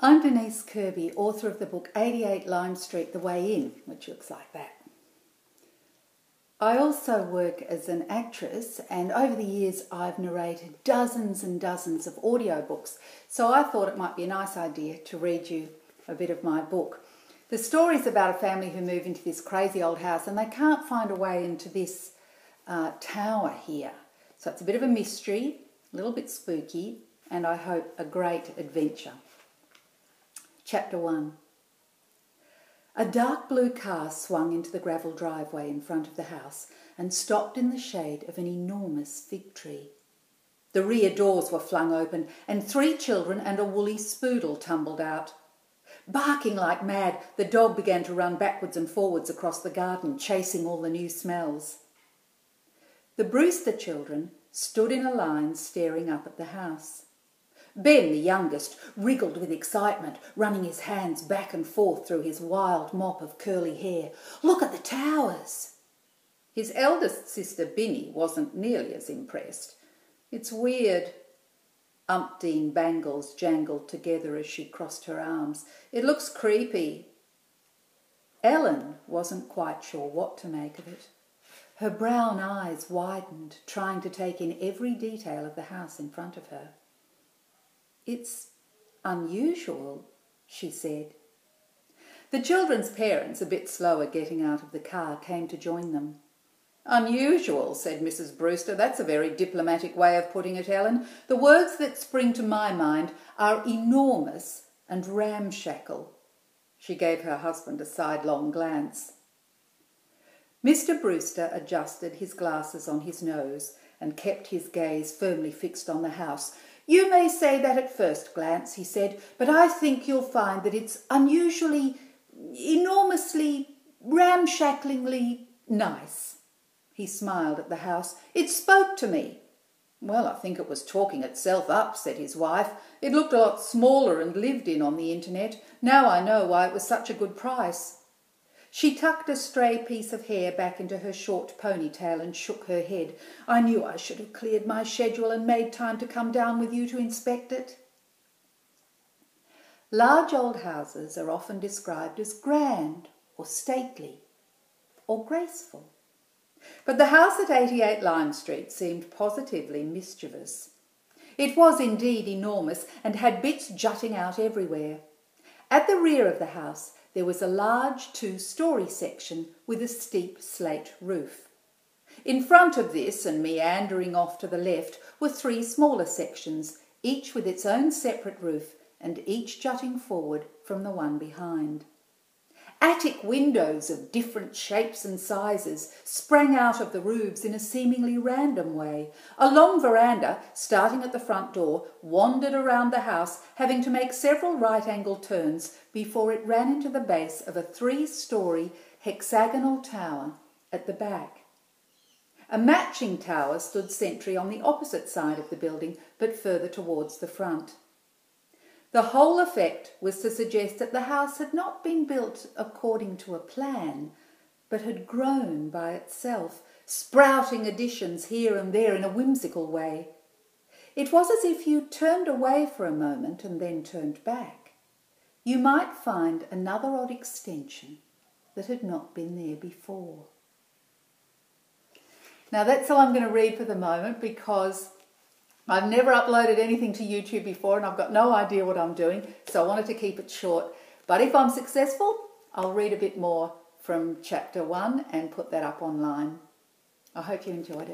I'm Denise Kirby, author of the book 88 Lime Street, The Way In, which looks like that. I also work as an actress, and over the years I've narrated dozens and dozens of audiobooks, so I thought it might be a nice idea to read you a bit of my book. The story is about a family who move into this crazy old house and they can't find a way into this tower here. So it's a bit of a mystery, a little bit spooky, and I hope a great adventure. Chapter 1. A dark blue car swung into the gravel driveway in front of the house and stopped in the shade of an enormous fig tree. The rear doors were flung open and 3 children and a woolly spoodle tumbled out. Barking like mad, the dog began to run backwards and forwards across the garden, chasing all the new smells. The Brewster children stood in a line staring up at the house. Ben, the youngest, wriggled with excitement, running his hands back and forth through his wild mop of curly hair. "Look at the towers!" His eldest sister, Binny, wasn't nearly as impressed. "It's weird." Umpteen bangles jangled together as she crossed her arms. "It looks creepy." Ellen wasn't quite sure what to make of it. Her brown eyes widened, trying to take in every detail of the house in front of her. "It's unusual," she said. The children's parents, a bit slower getting out of the car, came to join them. "Unusual," said Mrs. Brewster. "That's a very diplomatic way of putting it, Ellen. The words that spring to my mind are enormous and ramshackle." She gave her husband a sidelong glance. Mr. Brewster adjusted his glasses on his nose and kept his gaze firmly fixed on the house. "You may say that at first glance," he said, "but I think you'll find that it's unusually, enormously, ramshacklingly nice." He smiled at the house. "It spoke to me." "Well, I think it was talking itself up," said his wife. "It looked a lot smaller and lived in on the internet. Now I know why it was such a good price." She tucked a stray piece of hair back into her short ponytail and shook her head. "I knew I should have cleared my schedule and made time to come down with you to inspect it." Large old houses are often described as grand or stately or graceful. But the house at 88 Lime Street seemed positively mischievous. It was indeed enormous and had bits jutting out everywhere. At the rear of the house there was a large 2-story section with a steep slate roof. In front of this, and meandering off to the left, were 3 smaller sections, each with its own separate roof and each jutting forward from the one behind. Attic windows of different shapes and sizes sprang out of the roofs in a seemingly random way. A long veranda, starting at the front door, wandered around the house, having to make several right-angle turns before it ran into the base of a 3-story hexagonal tower at the back. A matching tower stood sentry on the opposite side of the building, but further towards the front. The whole effect was to suggest that the house had not been built according to a plan, but had grown by itself, sprouting additions here and there in a whimsical way. It was as if you turned away for a moment and then turned back. You might find another odd extension that had not been there before. Now that's all I'm going to read for the moment, because I've never uploaded anything to YouTube before and I've got no idea what I'm doing, so I wanted to keep it short. But if I'm successful, I'll read a bit more from chapter 1 and put that up online. I hope you enjoyed it.